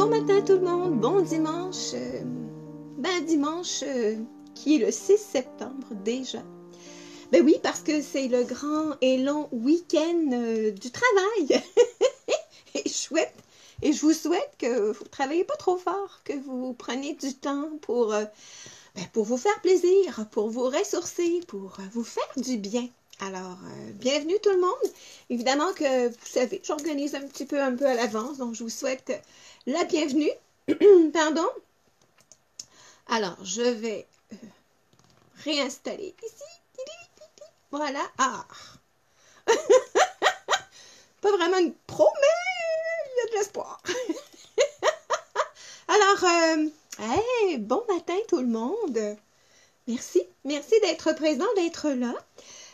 Bon matin tout le monde, bon dimanche, dimanche qui est le 6 septembre déjà. Ben oui, parce que c'est le grand et long week-end du travail. Et je vous souhaite que vous ne travaillez pas trop fort, que vous preniez du temps pour vous faire plaisir, pour vous ressourcer, pour vous faire du bien. Alors, bienvenue tout le monde. Évidemment que, vous savez, j'organise un peu à l'avance, donc je vous souhaite la bienvenue. Pardon. Alors, je vais réinstaller ici. Voilà. Ah. Pas vraiment une pro, mais il y a de l'espoir. Alors, hey, bon matin tout le monde. Merci d'être présent, d'être là.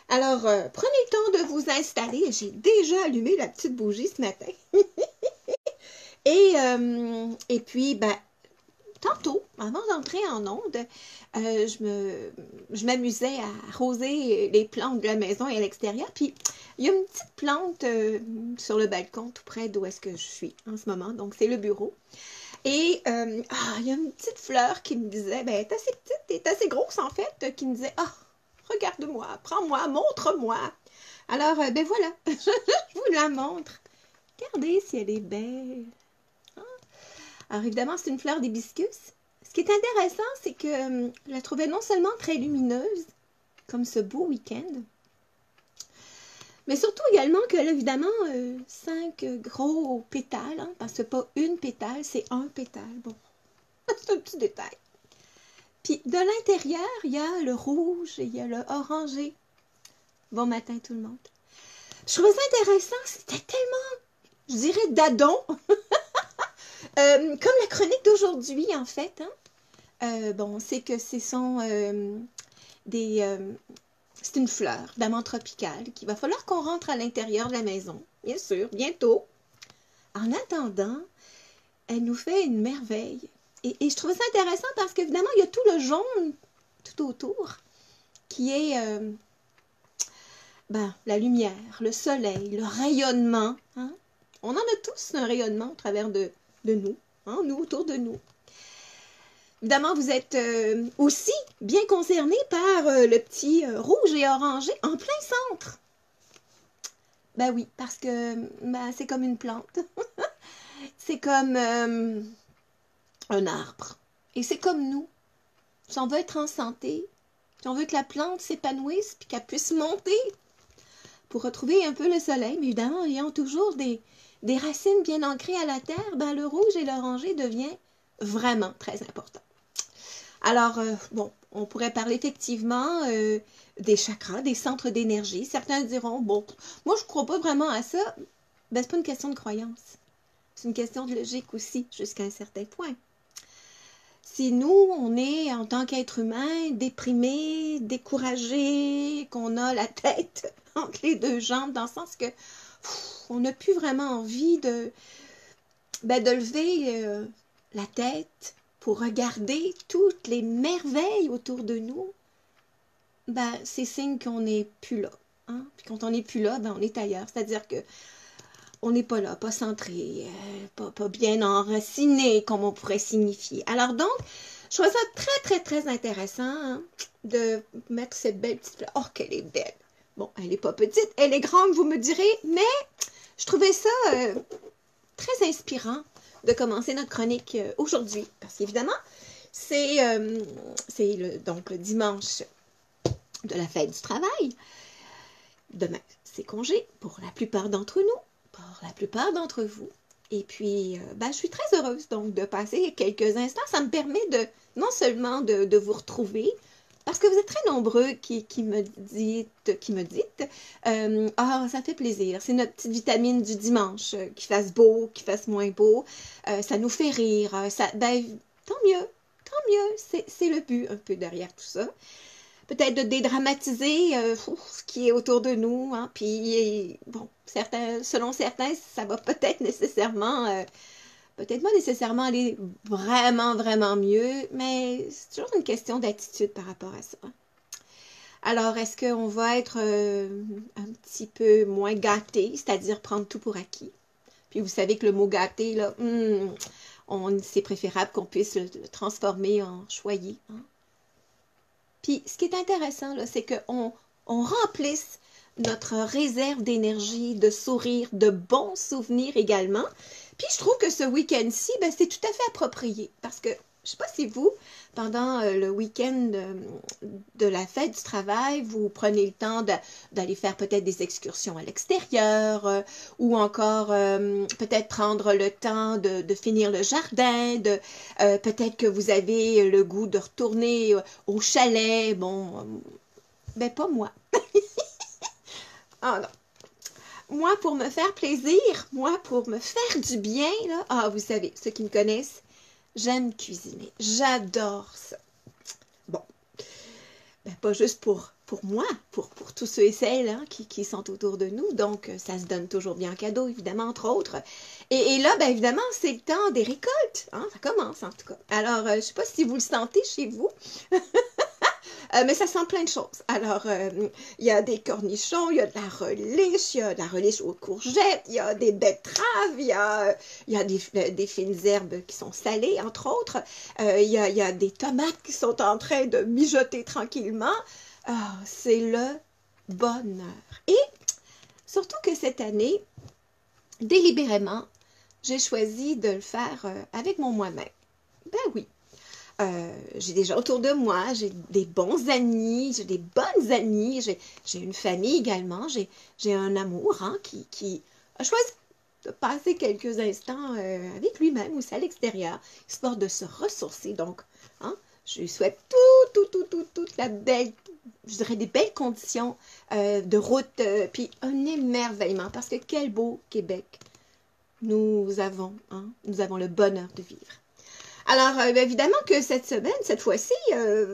Alors, prenez le temps de vous installer. J'ai déjà allumé la petite bougie ce matin. Et puis, tantôt, avant d'entrer en onde, je m'amusais à arroser les plantes de la maison et à l'extérieur. Puis, il y a une petite plante sur le balcon, tout près d'où est-ce que je suis en ce moment. Donc, c'est le bureau. Et il y a une petite fleur qui me disait, elle est assez petite, elle est assez grosse en fait, qui me disait, regarde-moi, prends-moi, montre-moi. Alors, voilà, je vous la montre. Regardez si elle est belle. Alors, évidemment, c'est une fleur d'hibiscus. Ce qui est intéressant, c'est que je la trouvais non seulement très lumineuse, comme ce beau week-end, mais surtout également qu'elle a évidemment 5 gros pétales, hein, parce que c'est pas une pétale, c'est un pétale. Bon, c'est un petit détail. Puis de l'intérieur, il y a le rouge et il y a le orangé. Bon matin tout le monde. Je trouvais ça intéressant, c'était tellement, je dirais, d'adon. Comme la chronique d'aujourd'hui, en fait. Hein. C'est que ce sont c'est une fleur d'amande tropicale qu'il va falloir qu'on rentre à l'intérieur de la maison, bien sûr, bientôt. En attendant, elle nous fait une merveille. Et je trouve ça intéressant parce qu'évidemment, il y a tout le jaune tout autour qui est la lumière, le soleil, le rayonnement. Hein? On en a tous un rayonnement au travers de nous, hein? Nous autour de nous. Évidemment, vous êtes aussi bien concernés par le petit rouge et orangé en plein centre. Ben oui, parce que c'est comme une plante. C'est comme un arbre. Et c'est comme nous. Si on veut être en santé, si on veut que la plante s'épanouisse puis qu'elle puisse monter pour retrouver un peu le soleil, mais évidemment, ayant toujours des racines bien ancrées à la terre, le rouge et l'orangé devient vraiment très important. Alors, on pourrait parler effectivement des chakras, des centres d'énergie. Certains diront, moi je ne crois pas vraiment à ça. C'est pas une question de croyance. C'est une question de logique aussi, jusqu'à un certain point. Si nous, on est, en tant qu'être humain, déprimé, découragé, qu'on a la tête entre les deux jambes, dans le sens que on n'a plus vraiment envie de lever la tête pour regarder toutes les merveilles autour de nous, c'est signe qu'on n'est plus là. Hein? Puis quand on n'est plus là, on est ailleurs. C'est-à-dire que on n'est pas là, pas centré, pas bien enraciné, comme on pourrait signifier. Alors donc, je trouve ça très, très, très intéressant hein, de mettre cette belle petite fleur. Oh, qu'elle est belle! Bon, elle n'est pas petite, elle est grande, vous me direz, mais je trouvais ça très inspirant de commencer notre chronique aujourd'hui. Parce qu'évidemment, c'est donc le dimanche de la fête du travail. Demain, c'est congé pour la plupart d'entre nous. Pour la plupart d'entre vous. Et puis, je suis très heureuse donc de passer quelques instants. Ça me permet non seulement de vous retrouver, parce que vous êtes très nombreux qui me dites, ça fait plaisir, c'est notre petite vitamine du dimanche, qu'il fasse beau, qu'il fasse moins beau, ça nous fait rire, tant mieux, c'est le but un peu derrière tout ça. Peut-être de dédramatiser ce qui est autour de nous. Hein, puis, selon certains, ça va peut-être pas nécessairement aller vraiment, vraiment mieux, mais c'est toujours une question d'attitude par rapport à ça. Alors, est-ce qu'on va être un petit peu moins gâté, c'est-à-dire prendre tout pour acquis? Puis vous savez que le mot gâté, là, c'est préférable qu'on puisse le transformer en choyer. Hein? Puis ce qui est intéressant, là, c'est qu'on remplisse notre réserve d'énergie, de sourire, de bons souvenirs également. Puis je trouve que ce week-end-ci, ben, c'est tout à fait approprié. Parce que, je ne sais pas si vous, pendant le week-end de la fête du travail, vous prenez le temps d'aller faire peut-être des excursions à l'extérieur ou encore peut-être prendre le temps de finir le jardin, peut-être que vous avez le goût de retourner au chalet. Bon, ben pas moi. Ah non. Moi, pour me faire plaisir, moi, pour me faire du bien, là, ah, vous savez, ceux qui me connaissent, j'aime cuisiner. J'adore ça. Bon, ben, pas juste pour moi, pour tous ceux et celles hein, qui sont autour de nous. Donc, ça se donne toujours bien en cadeau, évidemment, entre autres. Et là, ben, évidemment, c'est le temps des récoltes. Hein, ça commence, en tout cas. Alors, je ne sais pas si vous le sentez chez vous. Mais ça sent plein de choses. Alors, il y a des cornichons, il y a de la relish aux courgettes, il y a des betteraves, il y a des fines herbes qui sont salées, entre autres. Il y a des tomates qui sont en train de mijoter tranquillement. Ah, c'est le bonheur. Et surtout que cette année, délibérément, j'ai choisi de le faire avec mon moi-même. Ben oui. J'ai des gens autour de moi, j'ai des bons amis, j'ai des bonnes amies, j'ai une famille également, j'ai un amour hein, qui a choisi de passer quelques instants avec lui-même aussi à l'extérieur, histoire de se ressourcer. Donc, hein, je lui souhaite toute la belle, je dirais des belles conditions de route, puis un émerveillement, parce que quel beau Québec nous avons le bonheur de vivre. Alors, évidemment que cette semaine, cette fois-ci,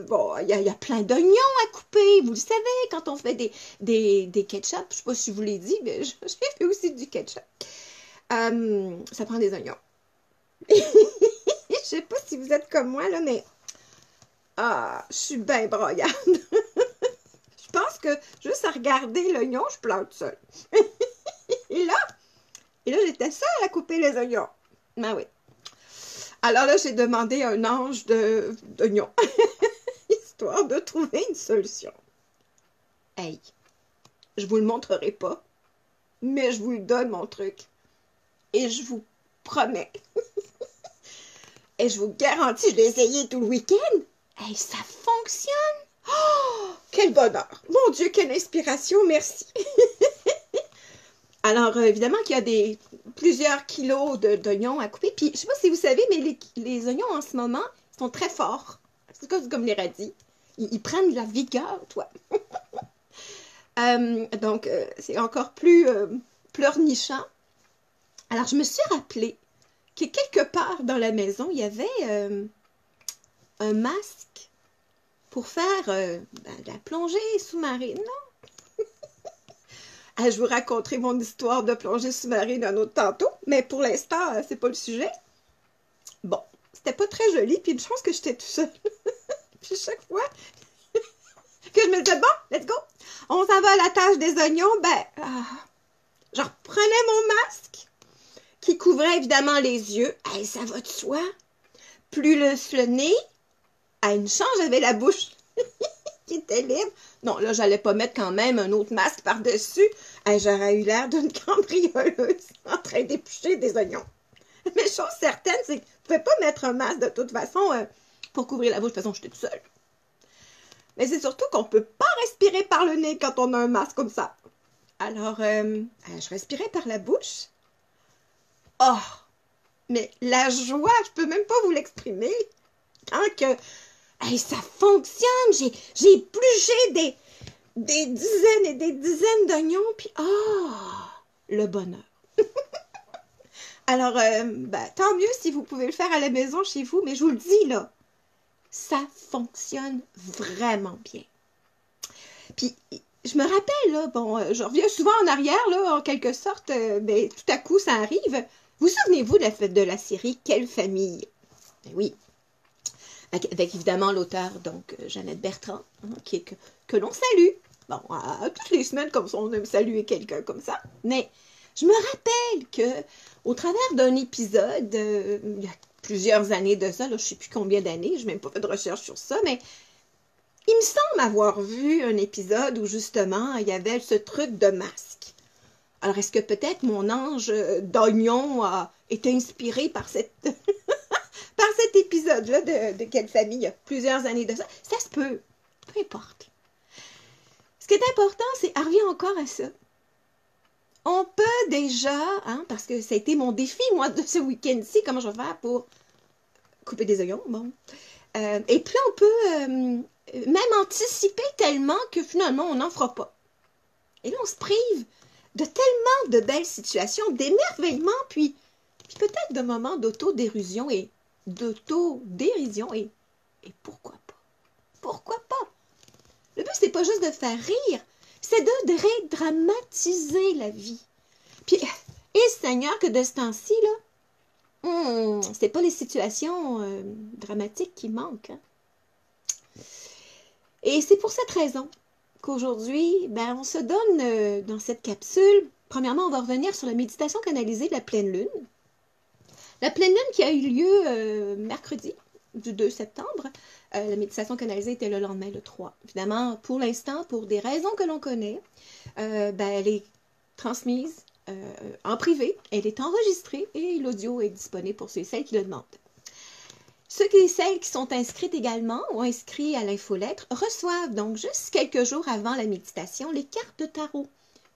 bon, il y a plein d'oignons à couper. Vous le savez, quand on fait des ketchup, je ne sais pas si je vous l'ai dit, mais j'ai fait aussi du ketchup. Ça prend des oignons. Je ne sais pas si vous êtes comme moi, là, mais je suis bien broyarde. Je pense que juste à regarder l'oignon, je plante seule. Et là, j'étais seule à couper les oignons. Ben oui. Alors là, j'ai demandé un ange d'oignon, histoire de trouver une solution. Hey, je vous le montrerai pas, mais je vous le donne, mon truc. Et je vous promets, et je vous garantis, je l'ai essayé tout le week-end. Hey, ça fonctionne! Oh, quel bonheur! Mon Dieu, quelle inspiration, merci! Alors, évidemment qu'il y a plusieurs kilos d'oignons à couper. Puis, je ne sais pas si vous savez, mais les oignons en ce moment sont très forts. C'est comme les radis. Ils prennent de la vigueur, toi. Donc, c'est encore plus pleurnichant. Alors, je me suis rappelé que quelque part dans la maison, il y avait un masque pour faire de la plongée sous-marine, non? Je vous raconterai mon histoire de plongée sous-marine un autre tantôt, mais pour l'instant, c'est pas le sujet. Bon, c'était pas très joli, puis une chance que j'étais tout seul. Puis chaque fois que je me disais, bon, let's go, on s'en va à la tâche des oignons, ben, je reprenais mon masque, qui couvrait évidemment les yeux. Hey, ça va de soi. Plus le nez, une chance, j'avais la bouche qui était libre. Non, là, j'allais pas mettre quand même un autre masque par-dessus. J'aurais eu l'air d'une cambrioleuse en train d'éplucher des oignons. Mais chose certaine, c'est que je ne pouvais pas mettre un masque de toute façon pour couvrir la bouche. De toute façon, j'étais toute seule. Mais c'est surtout qu'on ne peut pas respirer par le nez quand on a un masque comme ça. Alors, je respirais par la bouche. Oh! Mais la joie, je peux même pas vous l'exprimer. Quand que... Hey, ça fonctionne! J'ai épluché des dizaines et des dizaines d'oignons, puis le bonheur. Alors, tant mieux si vous pouvez le faire à la maison chez vous, mais je vous le dis, là, ça fonctionne vraiment bien. Puis, je me rappelle, là, bon, je reviens souvent en arrière, là, en quelque sorte, mais tout à coup, ça arrive. Vous souvenez-vous de la série « Quelle famille » ? Ben oui. Avec évidemment l'auteur, donc, Jeannette Bertrand, hein, que l'on salue. Bon, toutes les semaines, comme ça, on aime saluer quelqu'un comme ça. Mais Je me rappelle que au travers d'un épisode, il y a plusieurs années de ça, là, je ne sais plus combien d'années, je n'ai même pas fait de recherche sur ça, mais il me semble avoir vu un épisode où justement il y avait ce truc de masque. Alors est-ce que peut-être mon ange d'oignon a été inspiré par par cet épisode-là de Quelle famille il y a plusieurs années de ça? Ça se peut, peu importe. Ce qui est important, c'est, elle revient encore à ça. On peut déjà, hein, parce que ça a été mon défi, moi, de ce week-end-ci, comment je vais faire pour couper des oignons, bon. Et puis, on peut même anticiper tellement que finalement, on n'en fera pas. Et là, on se prive de tellement de belles situations, d'émerveillement, puis peut-être de moments d'autodérision et et pourquoi pas? Pourquoi pas? Le but, c'est pas juste de faire rire, c'est de redramatiser la vie. Puis, et Seigneur, que de ce temps-ci, là, c'est pas les situations dramatiques qui manquent. Hein? Et c'est pour cette raison qu'aujourd'hui, ben, on se donne dans cette capsule, premièrement, on va revenir sur la méditation canalisée de la pleine lune. La pleine lune qui a eu lieu mercredi, du 2 septembre. La méditation canalisée était le lendemain, le 3. Évidemment, pour l'instant, pour des raisons que l'on connaît, ben, elle est transmise en privé, elle est enregistrée et l'audio est disponible pour ceux et celles qui le demandent. Ceux et celles qui sont inscrites également ou inscrits à l'infolettre reçoivent donc juste quelques jours avant la méditation les cartes de tarot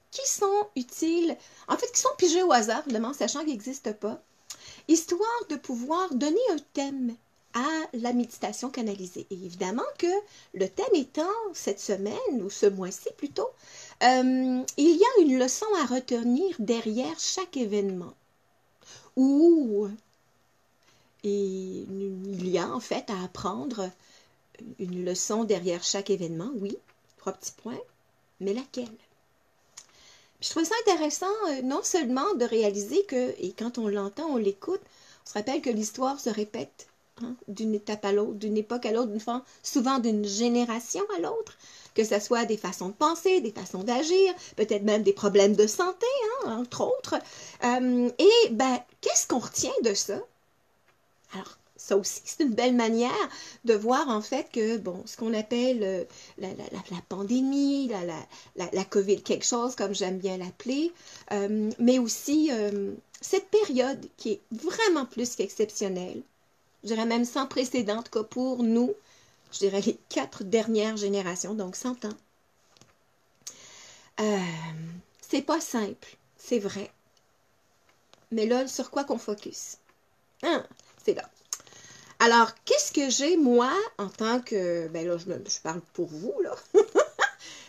qui sont utiles, en fait qui sont pigées au hasard, évidemment, sachant qu'elles n'existent pas, histoire de pouvoir donner un thème à la méditation canalisée. Et évidemment que le thème étant cette semaine, ou ce mois-ci plutôt, il y a une leçon à retenir derrière chaque événement. Ou il y a en fait à apprendre une leçon derrière chaque événement, oui, 3 petits points, mais laquelle? Puis je trouve ça intéressant, non seulement de réaliser que, et quand on l'entend, on l'écoute, on se rappelle que l'histoire se répète hein, d'une étape à l'autre, d'une époque à l'autre, souvent d'une génération à l'autre, que ce soit des façons de penser, des façons d'agir, peut-être même des problèmes de santé, hein, entre autres. Et ben, qu'est-ce qu'on retient de ça? Alors, ça aussi, c'est une belle manière de voir en fait que, bon, ce qu'on appelle la pandémie, la COVID quelque chose, comme j'aime bien l'appeler, mais aussi cette période qui est vraiment plus qu'exceptionnelle, je dirais même sans précédent, en tout cas pour nous, je dirais les 4 dernières générations, donc 100 ans. C'est pas simple, c'est vrai. Mais là, sur quoi qu'on focus? Hein? C'est là. Alors, qu'est-ce que j'ai, moi, en tant que... Ben là, je parle pour vous, là.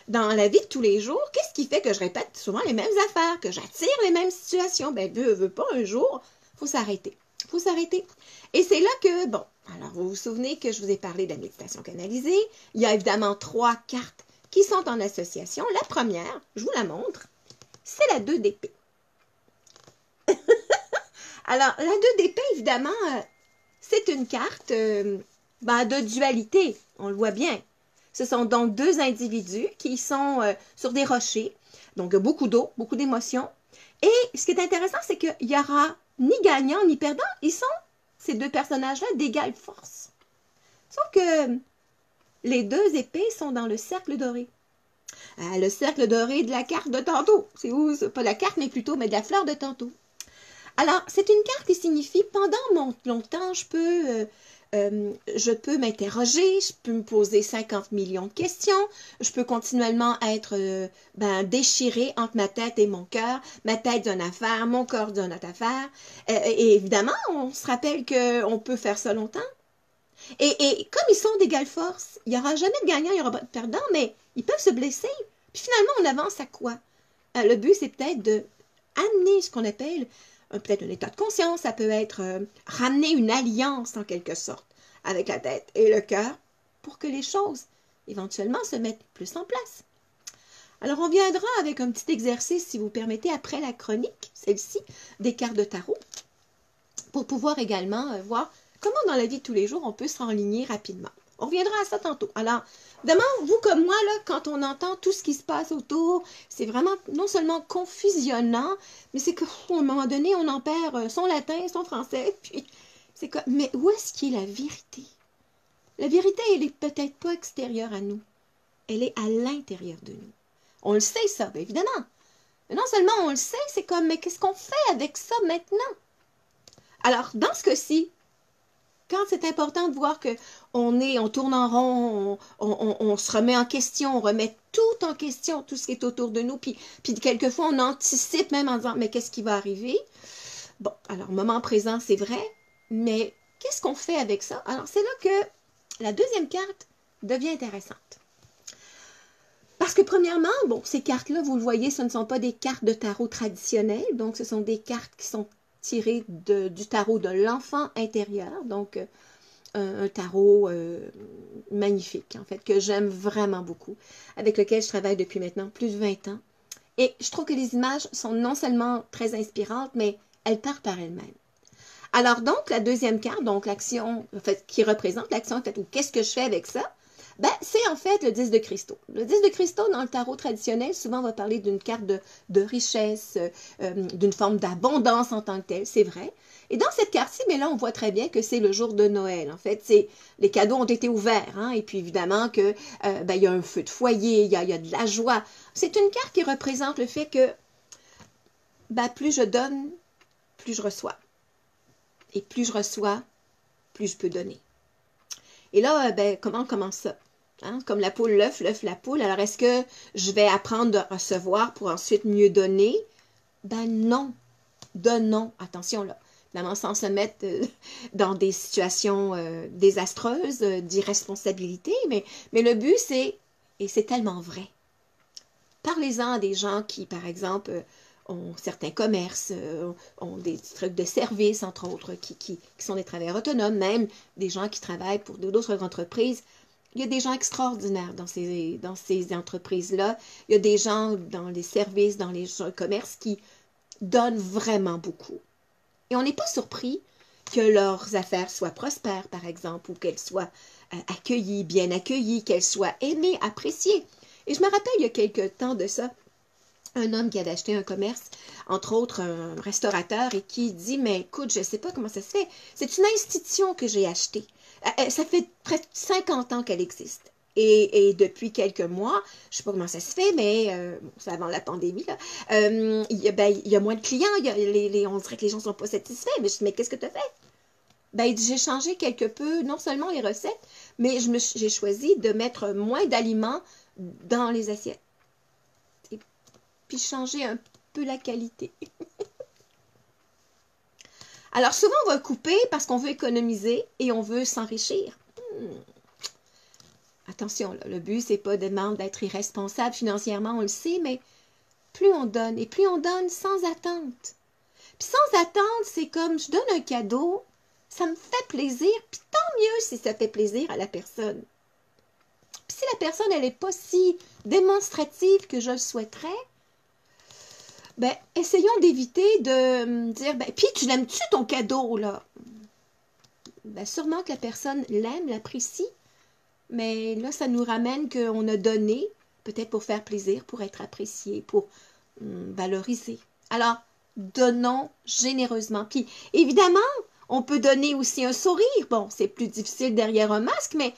Dans la vie de tous les jours, qu'est-ce qui fait que je répète souvent les mêmes affaires, que j'attire les mêmes situations? Ben, veut pas, un jour, il faut s'arrêter. Il faut s'arrêter. Et c'est là que, bon, alors, vous vous souvenez que je vous ai parlé de la méditation canalisée. Il y a évidemment 3 cartes qui sont en association. La première, je vous la montre, c'est la 2 d'épée. Alors, la 2 d'épée, évidemment, c'est une carte de dualité, on le voit bien. Ce sont donc 2 individus qui sont sur des rochers, donc beaucoup d'eau, beaucoup d'émotions. Et ce qui est intéressant, c'est qu'il n'y aura ni gagnant ni perdant. Ils sont, ces 2 personnages-là, d'égale force. Sauf que les 2 épées sont dans le cercle doré. Le cercle doré de la carte de tantôt. C'est où? Pas la carte, mais plutôt de la fleur de tantôt. Alors, c'est une carte qui signifie, pendant mon temps, je peux m'interroger, je peux me poser 50 millions de questions, je peux continuellement être déchirée entre ma tête et mon cœur, ma tête d'une affaire, mon corps d'une autre affaire. Et évidemment, on se rappelle qu'on peut faire ça longtemps. Et comme ils sont d'égale force, il n'y aura jamais de gagnant, il n'y aura pas de perdant, mais ils peuvent se blesser. Puis finalement, on avance à quoi? Le but, c'est peut-être de amener ce qu'on appelle peut-être un état de conscience, ça peut être ramener une alliance en quelque sorte avec la tête et le cœur pour que les choses éventuellement se mettent plus en place. Alors on viendra avec un petit exercice, si vous permettez, après la chronique, celle-ci, des cartes de tarot, pour pouvoir également voir comment dans la vie de tous les jours on peut s'enligner rapidement. On reviendra à ça tantôt. Alors, Évidemment, vous comme moi, là, quand on entend tout ce qui se passe autour, c'est vraiment non seulement confusionnant, mais c'est qu'à un moment donné, on en perd son latin, son français, puis c'est comme, mais où est-ce qu'il est la vérité? La vérité, elle est peut-être pas extérieure à nous, elle est à l'intérieur de nous. On le sait, ça, bien évidemment. Mais non seulement on le sait, c'est comme, mais qu'est-ce qu'on fait avec ça maintenant? Alors, dans ce cas-ci, quand c'est important de voir on tourne en rond, on se remet en question, on remet tout en question, tout ce qui est autour de nous, puis quelquefois on anticipe même en disant, mais qu'est-ce qui va arriver? Bon, alors, moment présent, c'est vrai, mais qu'est-ce qu'on fait avec ça? Alors, c'est là que la deuxième carte devient intéressante. Parce que premièrement, bon, ces cartes-là, vous le voyez, ce ne sont pas des cartes de tarot traditionnelles, donc ce sont des cartes qui sont tirées du tarot de l'enfant intérieur, donc un tarot magnifique, en fait, que j'aime vraiment beaucoup, avec lequel je travaille depuis maintenant plus de 20 ans. Et je trouve que les images sont non seulement très inspirantes, mais elles partent par elles-mêmes. Alors donc, la deuxième carte, donc l'action, en fait, qui représente l'action, en fait, ou qu'est-ce que je fais avec ça? Ben, c'est en fait le 10 de cristaux. Le 10 de cristaux, dans le tarot traditionnel, souvent on va parler d'une carte de richesse, d'une forme d'abondance en tant que telle, c'est vrai. Et dans cette carte-ci, mais là, on voit très bien que c'est le jour de Noël. En fait, les cadeaux ont été ouverts, hein, et puis évidemment que il y a un feu de foyer, il y a de la joie. C'est une carte qui représente le fait que ben, plus je donne, plus je reçois. Et plus je reçois, plus je peux donner. Et là, ben, comment on commence ça? Hein? Comme la poule, l'œuf, la poule. Alors, est-ce que je vais apprendre à recevoir pour ensuite mieux donner? Ben non. Donnons. Attention là. Évidemment, sans se mettre dans des situations désastreuses, d'irresponsabilité. Mais le but, c'est, et c'est tellement vrai, parlez-en à des gens qui, par exemple, ont certains commerces, ont des trucs de service, entre autres, qui sont des travailleurs autonomes, même des gens qui travaillent pour d'autres entreprises. Il y a des gens extraordinaires dans ces entreprises-là. Il y a des gens dans les services, dans les commerces qui donnent vraiment beaucoup. Et on n'est pas surpris que leurs affaires soient prospères, par exemple, ou qu'elles soient accueillies, bien accueillies, qu'elles soient aimées, appréciées. Et je me rappelle, il y a quelques temps de ça, un homme qui avait acheté un commerce, entre autres un restaurateur, et qui dit, mais écoute, je ne sais pas comment ça se fait. C'est une institution que j'ai achetée. Ça fait presque 50 ans qu'elle existe. Et depuis quelques mois, je ne sais pas comment ça se fait, mais c'est avant la pandémie, là, il y a moins de clients, on dirait que les gens ne sont pas satisfaits. Mais je dis, mais qu'est-ce que tu as fait? Ben, j'ai changé quelque peu, non seulement les recettes, mais j'ai choisi de mettre moins d'aliments dans les assiettes. Et puis changer un peu la qualité. Alors souvent, on va couper parce qu'on veut économiser et on veut s'enrichir. Attention, là, le but, c'est pas d'être irresponsable financièrement, on le sait, mais plus on donne, et plus on donne sans attente. Puis sans attente, c'est comme, je donne un cadeau, ça me fait plaisir, puis tant mieux si ça fait plaisir à la personne. Puis si la personne, elle n'est pas si démonstrative que je le souhaiterais, ben, essayons d'éviter de me dire, ben, puis tu l'aimes-tu ton cadeau, là? Ben, sûrement que la personne l'aime, l'apprécie, mais là, ça nous ramène qu'on a donné, peut-être pour faire plaisir, pour être apprécié, pour valoriser. Alors, donnons généreusement. Puis, évidemment, on peut donner aussi un sourire. Bon, c'est plus difficile derrière un masque, mais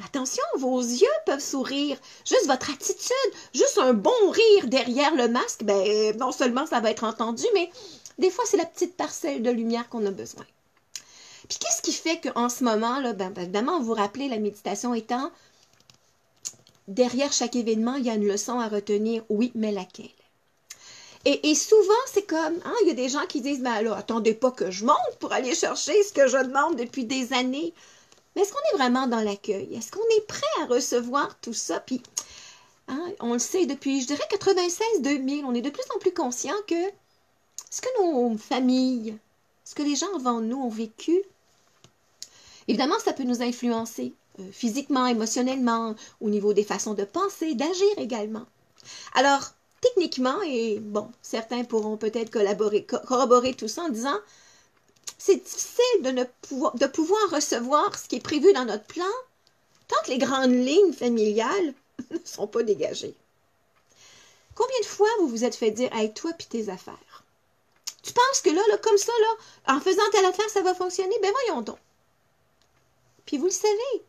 attention, vos yeux peuvent sourire. Juste votre attitude, juste un bon rire derrière le masque, ben, non seulement ça va être entendu, mais des fois, c'est la petite parcelle de lumière qu'on a besoin. Puis qu'est-ce qui fait qu'en ce moment, là, ben, évidemment, vous vous rappelez, la méditation étant, derrière chaque événement, il y a une leçon à retenir, oui, mais laquelle? Et souvent, c'est comme, hein, il y a des gens qui disent, ben là, attendez pas que je monte pour aller chercher ce que je demande depuis des années. Mais est-ce qu'on est vraiment dans l'accueil? Est-ce qu'on est prêt à recevoir tout ça? Puis, hein, on le sait depuis, je dirais, 96-2000, on est de plus en plus conscient que ce que nos familles, ce que les gens avant nous ont vécu, évidemment, ça peut nous influencer physiquement, émotionnellement, au niveau des façons de penser, d'agir également. Alors, techniquement, et bon, certains pourront peut-être corroborer tout ça en disant, c'est difficile de pouvoir recevoir ce qui est prévu dans notre plan tant que les grandes lignes familiales ne sont pas dégagées. Combien de fois vous vous êtes fait dire « Hey, toi puis tes affaires. Tu penses que là, comme ça, là, en faisant telle affaire, ça va fonctionner? Ben voyons donc. » Puis vous le savez,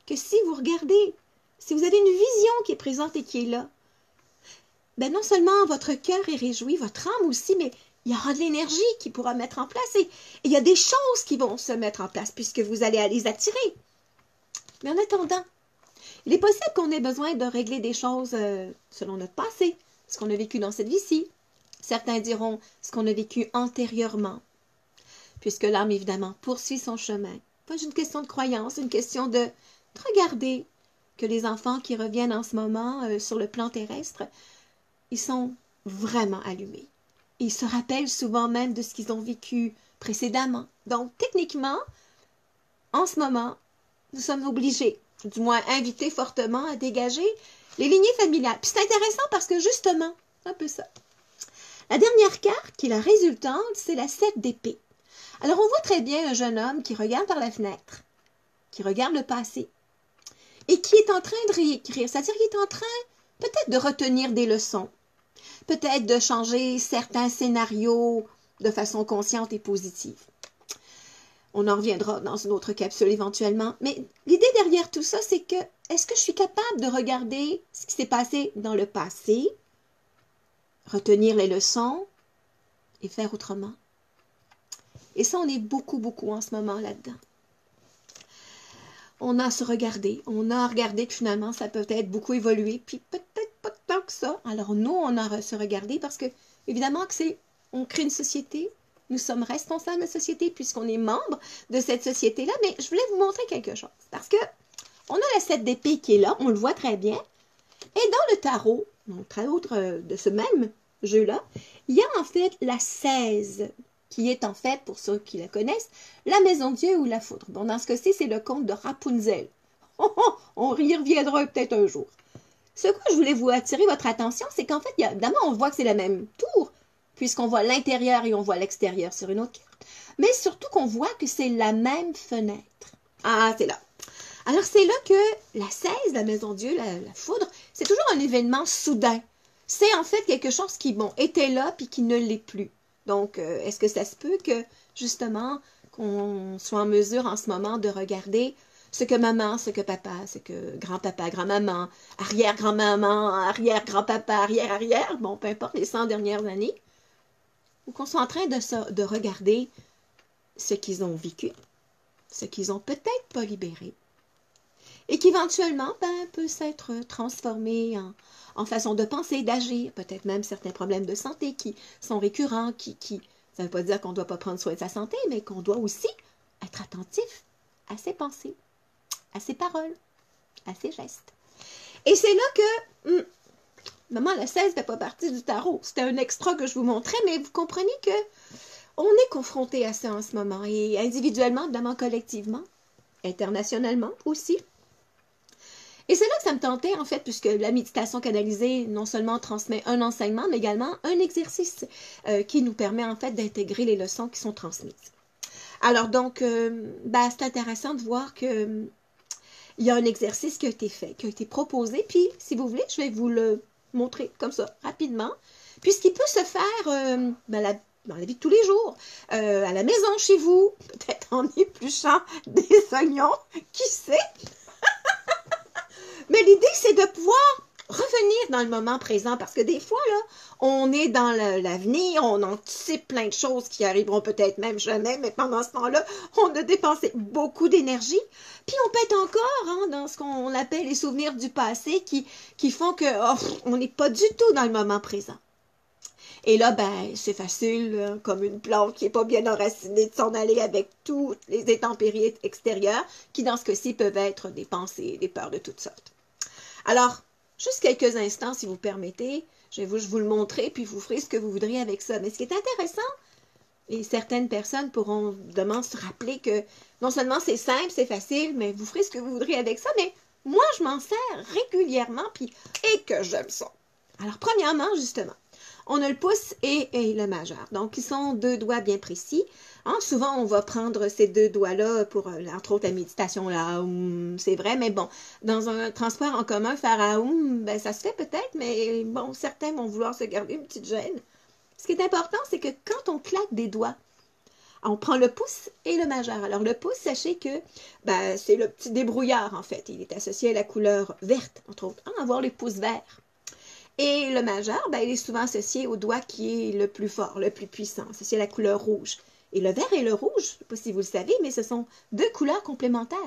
que si vous regardez, si vous avez une vision qui est présente et qui est là, ben non seulement votre cœur est réjoui, votre âme aussi, mais il y aura de l'énergie qui pourra mettre en place et il y a des choses qui vont se mettre en place puisque vous allez les attirer. Mais en attendant, il est possible qu'on ait besoin de régler des choses selon notre passé, ce qu'on a vécu dans cette vie-ci. Certains diront ce qu'on a vécu antérieurement, puisque l'âme, évidemment, poursuit son chemin. Pas une question de croyance, une question de regarder que les enfants qui reviennent en ce moment sur le plan terrestre, ils sont vraiment allumés. Ils se rappellent souvent même de ce qu'ils ont vécu précédemment. Donc, techniquement, en ce moment, nous sommes obligés, du moins invités fortement à dégager les lignées familiales. Puis c'est intéressant parce que justement, un peu ça. La dernière carte, qui est la résultante, c'est la 7 d'épée. Alors, on voit très bien un jeune homme qui regarde par la fenêtre, qui regarde le passé, et qui est en train de réécrire. C'est-à-dire qu'il est en train peut-être de retenir des leçons, peut-être de changer certains scénarios de façon consciente et positive. On en reviendra dans une autre capsule éventuellement. Mais l'idée derrière tout ça, c'est que est-ce que je suis capable de regarder ce qui s'est passé dans le passé, retenir les leçons et faire autrement? Et ça, on est beaucoup, beaucoup en ce moment là-dedans. On a à se regarder. On a à regarder que finalement, ça peut être beaucoup évolué, puis peut-être pas tant que ça. Alors nous, on a à se regarder parce que, évidemment, on crée une société. Nous sommes responsables de la société puisqu'on est membre de cette société-là. Mais je voulais vous montrer quelque chose. Parce que on a la 7 d'épée qui est là. On le voit très bien. Et dans le tarot, entre autres de ce même jeu-là, il y a en fait la 16 qui est en fait, pour ceux qui la connaissent, la maison Dieu ou la foudre. Bon, dans ce cas-ci, c'est le conte de Rapunzel. On y reviendra peut-être un jour. Ce que je voulais vous attirer votre attention, c'est qu'en fait, évidemment, on voit que c'est la même tour, puisqu'on voit l'intérieur et on voit l'extérieur sur une autre carte, mais surtout qu'on voit que c'est la même fenêtre. Ah, c'est là. Alors, c'est là que la 16, la maison Dieu, la foudre, c'est toujours un événement soudain. C'est en fait quelque chose qui, bon, était là puis qui ne l'est plus. Donc, est-ce que ça se peut que, justement, qu'on soit en mesure en ce moment de regarder ce que maman, ce que papa, ce que grand-papa, grand-maman, arrière-grand-maman, arrière-grand-papa, arrière-arrière, bon, peu importe les 100 dernières années, ou qu'on soit en train de regarder ce qu'ils ont vécu, ce qu'ils ont peut-être pas libéré, et qui éventuellement peut s'être transformé en façon de penser, d'agir, peut-être même certains problèmes de santé qui sont récurrents, ça ne veut pas dire qu'on ne doit pas prendre soin de sa santé, mais qu'on doit aussi être attentif à ses pensées, à ses paroles, à ses gestes. Et c'est là que, maman, la 16 ne fait pas partie du tarot. C'était un extra que je vous montrais, mais vous comprenez que on est confronté à ça en ce moment, et individuellement, évidemment, collectivement, internationalement aussi. Et c'est là que ça me tentait, en fait, puisque la méditation canalisée, non seulement transmet un enseignement, mais également un exercice qui nous permet, en fait, d'intégrer les leçons qui sont transmises. Alors, donc, c'est intéressant de voir que il y a un exercice qui a été fait, qui a été proposé, puis, si vous voulez, je vais vous le montrer comme ça, rapidement, puisqu'il peut se faire dans la vie de tous les jours, à la maison chez vous, peut-être en épluchant des oignons, qui sait? Mais l'idée, c'est de pouvoir revenir dans le moment présent, parce que des fois, là, on est dans l'avenir, on anticipe plein de choses qui arriveront peut-être même jamais, mais pendant ce temps-là, on a dépensé beaucoup d'énergie, puis on peut être encore dans ce qu'on appelle les souvenirs du passé qui font que on n'est pas du tout dans le moment présent. Et là, c'est facile, comme une plante qui n'est pas bien enracinée, de s'en aller avec toutes les intempéries extérieures, qui dans ce cas-ci peuvent être des pensées, des peurs de toutes sortes. Alors, juste quelques instants, si vous permettez, je vais vous le montrer, puis vous ferez ce que vous voudriez avec ça. Mais ce qui est intéressant, et certaines personnes pourront évidemment se rappeler que non seulement c'est simple, c'est facile, mais vous ferez ce que vous voudriez avec ça, mais moi, je m'en sers régulièrement, et que j'aime ça. Alors, premièrement, justement, on a le pouce et le majeur. Donc, ils sont deux doigts bien précis. Hein, souvent, on va prendre ces deux doigts-là pour, entre autres, la méditation, là, c'est vrai, mais bon, dans un transport en commun, faire aoum, ben, ça se fait peut-être, mais bon, certains vont vouloir se garder une petite gêne. Ce qui est important, c'est que quand on claque des doigts, on prend le pouce et le majeur. Alors, le pouce, sachez que ben, c'est le petit débrouillard, en fait. Il est associé à la couleur verte, entre autres. Hein, avoir les pouces verts. Et le majeur, ben, il est souvent associé au doigt qui est le plus fort, le plus puissant, associé à la couleur rouge. Et le vert et le rouge, je ne sais pas si vous le savez, mais ce sont deux couleurs complémentaires.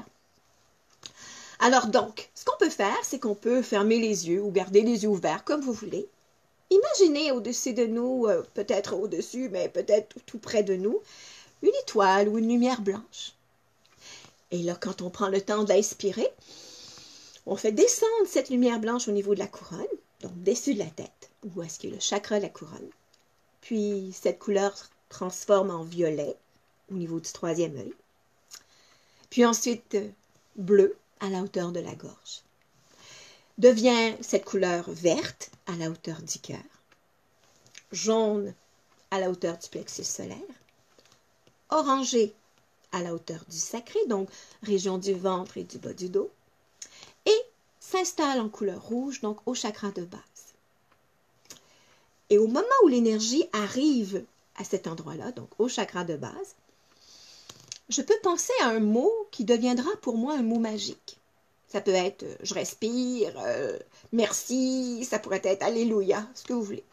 Alors donc, ce qu'on peut faire, c'est qu'on peut fermer les yeux ou garder les yeux ouverts, comme vous voulez. Imaginez au-dessus de nous, peut-être au-dessus, mais peut-être tout près de nous, une étoile ou une lumière blanche. Et là, quand on prend le temps d'inspirer, on fait descendre cette lumière blanche au niveau de la couronne, donc dessus de la tête, où est-ce qu'il y a le chakra de la couronne. Puis cette couleur transforme en violet au niveau du troisième œil. Puis ensuite, bleu à la hauteur de la gorge. Devient cette couleur verte à la hauteur du cœur, jaune à la hauteur du plexus solaire, orangé à la hauteur du sacré, donc région du ventre et du bas du dos, et s'installe en couleur rouge, donc au chakra de base. Et au moment où l'énergie arrive à cet endroit-là, donc au chakra de base, je peux penser à un mot qui deviendra pour moi un mot magique. Ça peut être « je respire »,« merci », ça pourrait être « alléluia », ce que vous voulez.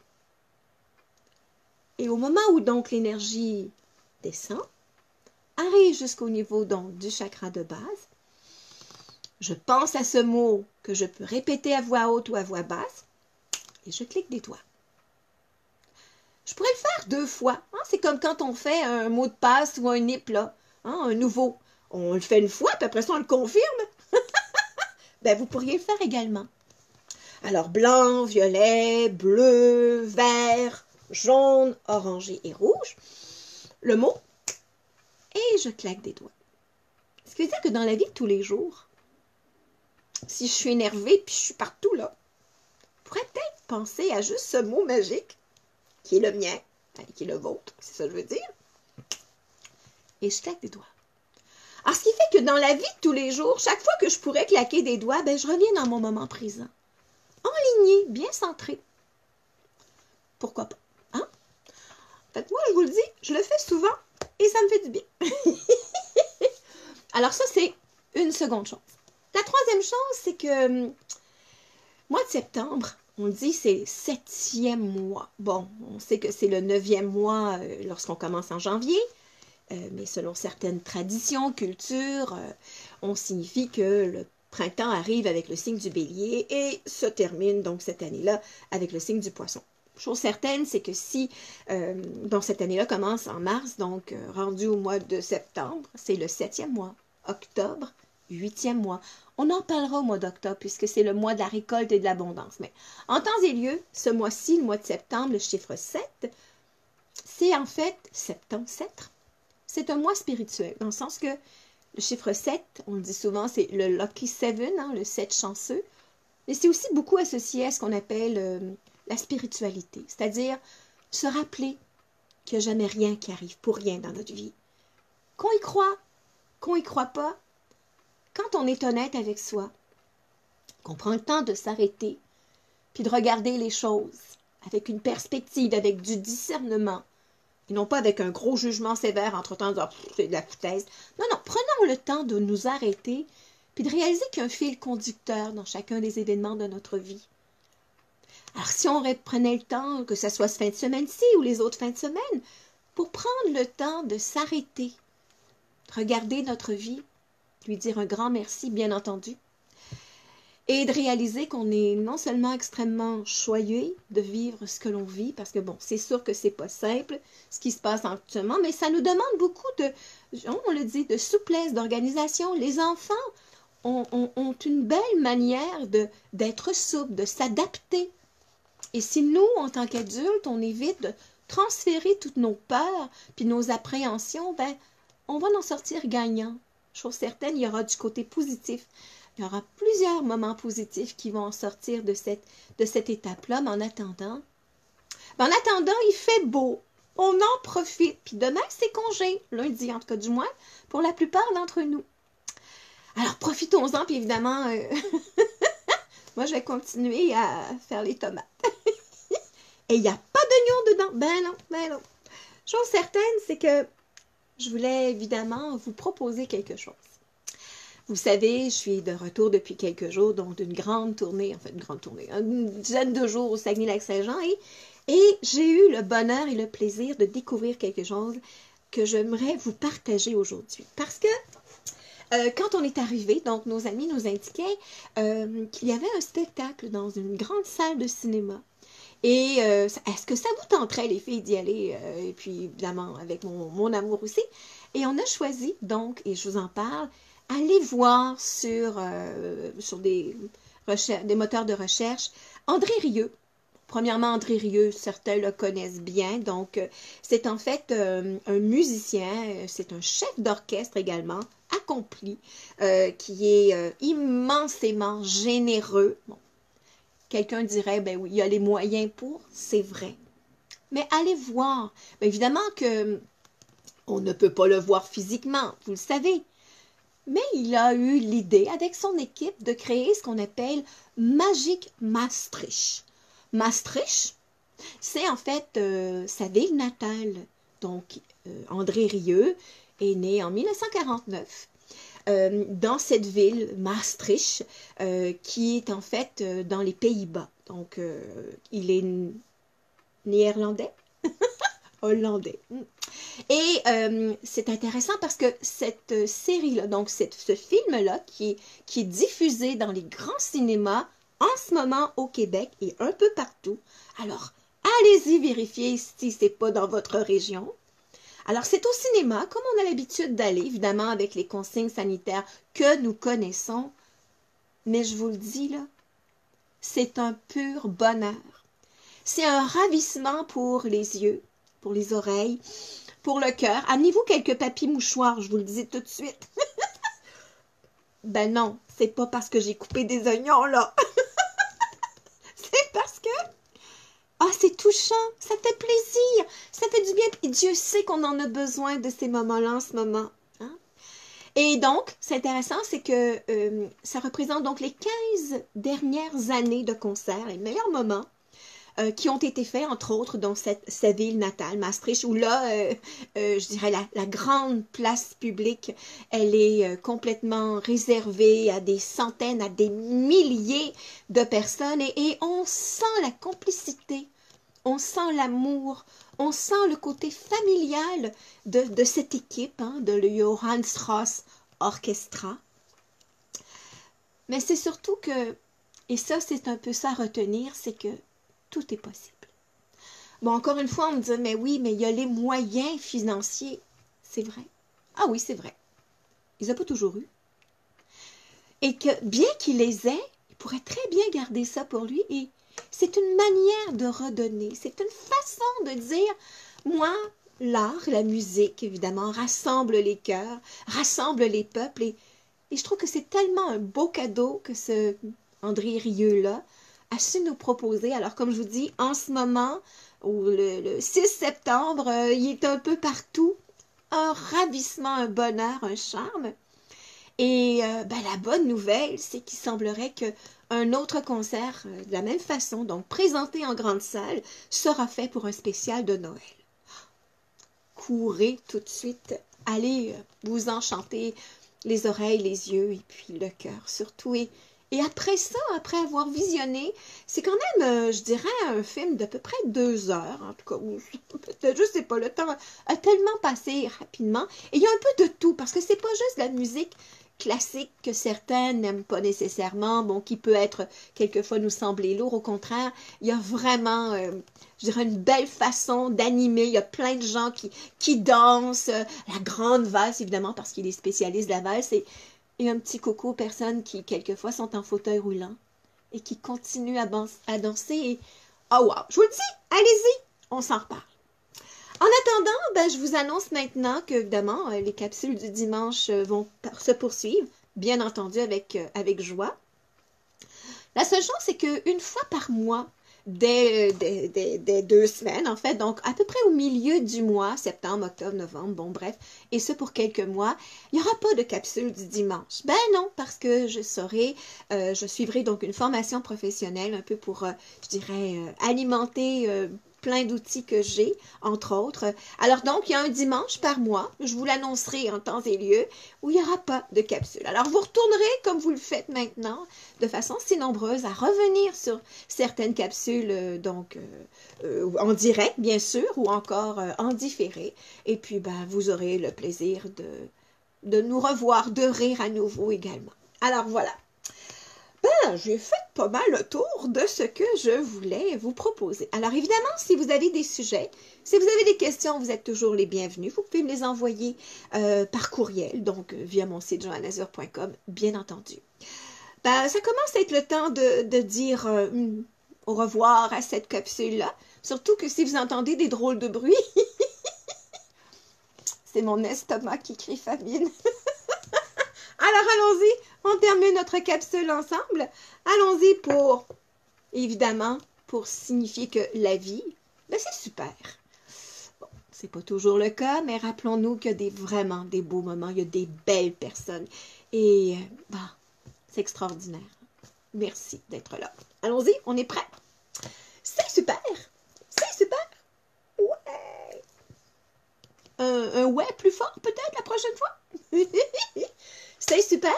Et au moment où donc l'énergie descend, arrive jusqu'au niveau donc du chakra de base, je pense à ce mot que je peux répéter à voix haute ou à voix basse et je clique des doigts. Je pourrais le faire 2 fois. Hein? C'est comme quand on fait un mot de passe ou un NIP, là, hein? Un nouveau. On le fait une fois, puis après ça, on le confirme. Ben, vous pourriez le faire également. Alors, blanc, violet, bleu, vert, jaune, orangé et rouge. Le mot, et je claque des doigts. Ce qui veut dire que dans la vie de tous les jours, si je suis énervée puis je suis partout là, je pourrais peut-être penser à juste ce mot magique qui est le mien, qui est le vôtre, c'est ça que je veux dire. Et je claque des doigts. Alors, ce qui fait que dans la vie de tous les jours, chaque fois que je pourrais claquer des doigts, ben, je reviens dans mon moment présent. Enligné, bien centré. Pourquoi pas? Hein? En fait, moi, je vous le dis, je le fais souvent et ça me fait du bien. Alors ça, c'est une seconde chose. La troisième chose, c'est que mois de septembre, on dit c'est le 7e mois. Bon, on sait que c'est le 9e mois lorsqu'on commence en janvier, mais selon certaines traditions, cultures, on signifie que le printemps arrive avec le signe du bélier et se termine donc cette année-là avec le signe du poisson. Chose certaine, c'est que si donc cette année-là commence en mars, donc rendu au mois de septembre, c'est le 7e mois. Octobre, 8e mois. On en parlera au mois d'octobre puisque c'est le mois de la récolte et de l'abondance. Mais en temps et lieu, ce mois-ci, le mois de septembre, le chiffre 7, c'est en fait septembre, c'est un mois spirituel, dans le sens que le chiffre 7, on le dit souvent, c'est le lucky 7, hein, le 7 chanceux, mais c'est aussi beaucoup associé à ce qu'on appelle la spiritualité, c'est-à-dire se rappeler qu'il n'y a jamais rien qui arrive pour rien dans notre vie. Qu'on y croit pas, quand on est honnête avec soi, qu'on prend le temps de s'arrêter, puis de regarder les choses avec une perspective, avec du discernement, et non pas avec un gros jugement sévère entre-temps de « c'est de la foutaise ». Non, prenons le temps de nous arrêter, puis de réaliser qu'il y a un fil conducteur dans chacun des événements de notre vie. Alors, si on prenait le temps, que ce soit cette fin de semaine-ci ou les autres fins de semaine, pour prendre le temps de s'arrêter, de regarder notre vie, lui dire un grand merci, bien entendu, et de réaliser qu'on est non seulement extrêmement choyé de vivre ce que l'on vit, parce que bon, c'est sûr que c'est pas simple, ce qui se passe actuellement, mais ça nous demande beaucoup de, on le dit, de souplesse, d'organisation. Les enfants ont une belle manière d'être souples, de s'adapter. Et si nous, en tant qu'adultes, on évite de transférer toutes nos peurs puis nos appréhensions, ben, on va en sortir gagnant. Chose certaine, il y aura du côté positif. Il y aura plusieurs moments positifs qui vont en sortir de cette étape-là, mais en attendant, Ben, en attendant, il fait beau. On en profite. Puis demain, c'est congé. Lundi, en tout cas du moins, pour la plupart d'entre nous. Alors, profitons-en. Puis évidemment, moi, je vais continuer à faire les tomates. Et il n'y a pas d'oignon dedans. Ben non, ben non. Chose certaine, c'est que je voulais évidemment vous proposer quelque chose. Vous savez, je suis de retour depuis quelques jours, donc d'une grande tournée, en fait une grande tournée, une dizaine de jours au Saguenay-Lac-Saint-Jean, et j'ai eu le bonheur et le plaisir de découvrir quelque chose que j'aimerais vous partager aujourd'hui. Parce que quand on est arrivé, donc nos amis nous indiquaient qu'il y avait un spectacle dans une grande salle de cinéma. Et est-ce que ça vous tenterait, les filles, d'y aller? Et puis, évidemment, avec mon amour aussi. Et on a choisi, donc, et je vous en parle, aller voir sur des moteurs de recherche André Rieu. Premièrement, André Rieu, certains le connaissent bien. Donc, c'est en fait un musicien, c'est un chef d'orchestre également, accompli, qui est immensément généreux. Bon, quelqu'un dirait, ben oui, il y a les moyens pour, c'est vrai. Mais allez voir. Bien évidemment que on ne peut pas le voir physiquement, vous le savez. Mais il a eu l'idée, avec son équipe, de créer ce qu'on appelle Magic Maastricht. Maastricht, c'est en fait sa ville natale. Donc, André Rieu est né en 1949. Dans cette ville, Maastricht, qui est en fait dans les Pays-Bas. Donc, il est néerlandais, hollandais. Et c'est intéressant parce que cette série-là, donc ce film-là, qui est diffusé dans les grands cinémas en ce moment au Québec et un peu partout. Alors, allez-y vérifier si ce n'est pas dans votre région. Alors, c'est au cinéma, comme on a l'habitude d'aller, évidemment, avec les consignes sanitaires que nous connaissons. Mais je vous le dis, là, c'est un pur bonheur. C'est un ravissement pour les yeux, pour les oreilles, pour le cœur. Amenez-vous quelques papiers mouchoirs, je vous le dis tout de suite. Ben non, c'est pas parce que j'ai coupé des oignons, là. C'est parce que... Ah, c'est touchant, ça fait plaisir, ça fait du bien. Et Dieu sait qu'on en a besoin de ces moments-là en ce moment. Hein? Et donc, c'est intéressant, c'est que ça représente donc les 15 dernières années de concert, les meilleurs moments qui ont été faits, entre autres, dans sa ville natale, Maastricht, où là, je dirais, la grande place publique, elle est complètement réservée à des centaines, à des milliers de personnes, et on sent la complicité, on sent l'amour, on sent le côté familial de cette équipe, hein, de le Johann Strauss Orchestra. Mais c'est surtout que, et ça c'est un peu ça à retenir, c'est que tout est possible. Bon, encore une fois, on me dit, mais oui, mais il y a les moyens financiers. C'est vrai. Ah oui, c'est vrai. Il les a pas toujours eu. Et que, bien qu'il les ait, il pourrait très bien garder ça pour lui. Et c'est une manière de redonner. C'est une façon de dire, moi, l'art, la musique, évidemment, rassemble les cœurs, rassemble les peuples. Et je trouve que c'est tellement un beau cadeau que ce André Rieu-là a su nous proposer. Alors, comme je vous dis, en ce moment, le 6 septembre, il est un peu partout. Un ravissement, un bonheur, un charme. Et la bonne nouvelle, c'est qu'il semblerait qu'un autre concert, de la même façon, donc présenté en grande salle, sera fait pour un spécial de Noël. Courez tout de suite, allez vous enchanter les oreilles, les yeux et puis le cœur surtout. Et après ça, après avoir visionné, c'est quand même, je dirais, un film d'à peu près 2 heures, en tout cas, ou peut-être, je sais pas, le temps a tellement passé rapidement. Et il y a un peu de tout, parce que c'est pas juste la musique classique que certains n'aiment pas nécessairement, bon, qui peut être, quelquefois, nous sembler lourd. Au contraire, il y a vraiment, je dirais, une belle façon d'animer. Il y a plein de gens qui dansent, la grande valse, évidemment, parce qu'il est spécialiste de la valse, et un petit coucou aux personnes qui, quelquefois, sont en fauteuil roulant et qui continuent à danser. Et, oh wow, je vous le dis, allez-y, on s'en reparle. En attendant, je vous annonce maintenant que, évidemment, les capsules du dimanche vont se poursuivre, bien entendu avec joie. La seule chose, c'est qu'une fois par mois, dès 2 semaines, en fait. Donc, à peu près au milieu du mois, septembre, octobre, novembre, bon, bref. Et ça pour quelques mois. Il n'y aura pas de capsule du dimanche. Ben non, parce que je suivrai donc une formation professionnelle un peu pour, je dirais, alimenter plein d'outils que j'ai, entre autres. Alors donc, il y a un dimanche par mois, je vous l'annoncerai en temps et lieu, où il n'y aura pas de capsule. Alors, vous retournerez, comme vous le faites maintenant, de façon si nombreuse, à revenir sur certaines capsules, en direct, bien sûr, ou encore en différé. Et puis, ben, vous aurez le plaisir de nous revoir, de rire à nouveau également. Alors, voilà. Ben, j'ai fait pas mal le tour de ce que je voulais vous proposer. Alors, évidemment, si vous avez des sujets, si vous avez des questions, vous êtes toujours les bienvenus. Vous pouvez me les envoyer par courriel, donc via mon site joannazur.com, bien entendu. Ben, ça commence à être le temps de dire au revoir à cette capsule-là. Surtout que si vous entendez des drôles de bruit, c'est mon estomac qui crie famine. Alors, allons-y, on termine notre capsule ensemble. Allons-y évidemment, pour signifier que la vie, ben c'est super. Bon, c'est pas toujours le cas, mais rappelons-nous qu'il y a vraiment des beaux moments, il y a des belles personnes. Et, c'est extraordinaire. Merci d'être là. Allons-y, on est prêts? C'est super! C'est super! Ouais! Un ouais plus fort, peut-être, la prochaine fois? C'est super!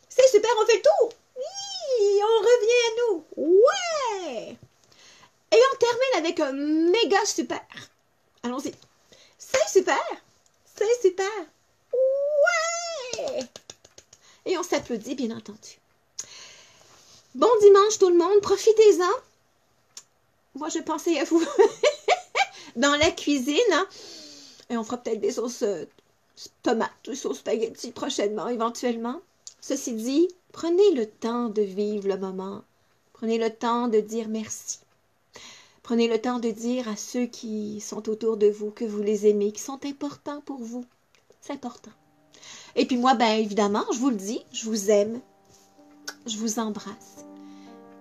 C'est super, on fait le tour! Oui! On revient à nous! Ouais! Et on termine avec un méga super! Allons-y! C'est super! C'est super! Ouais! Et on s'applaudit, bien entendu. Bon dimanche tout le monde, profitez-en! Moi, je pensais à vous dans la cuisine, hein? Et on fera peut-être des sauces tomates, des sauces spaghetti prochainement, éventuellement. Ceci dit, prenez le temps de vivre le moment. Prenez le temps de dire merci. Prenez le temps de dire à ceux qui sont autour de vous que vous les aimez, qui sont importants pour vous. C'est important. Et puis moi, ben évidemment, je vous le dis, je vous aime. Je vous embrasse.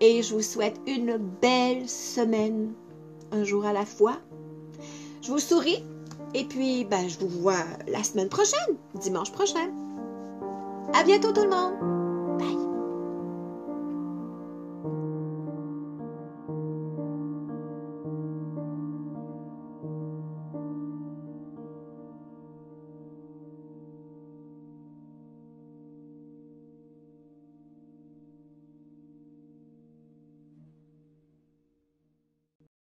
Et je vous souhaite une belle semaine, un jour à la fois. Je vous souris. Et puis, ben, je vous vois la semaine prochaine, dimanche prochain. À bientôt tout le monde!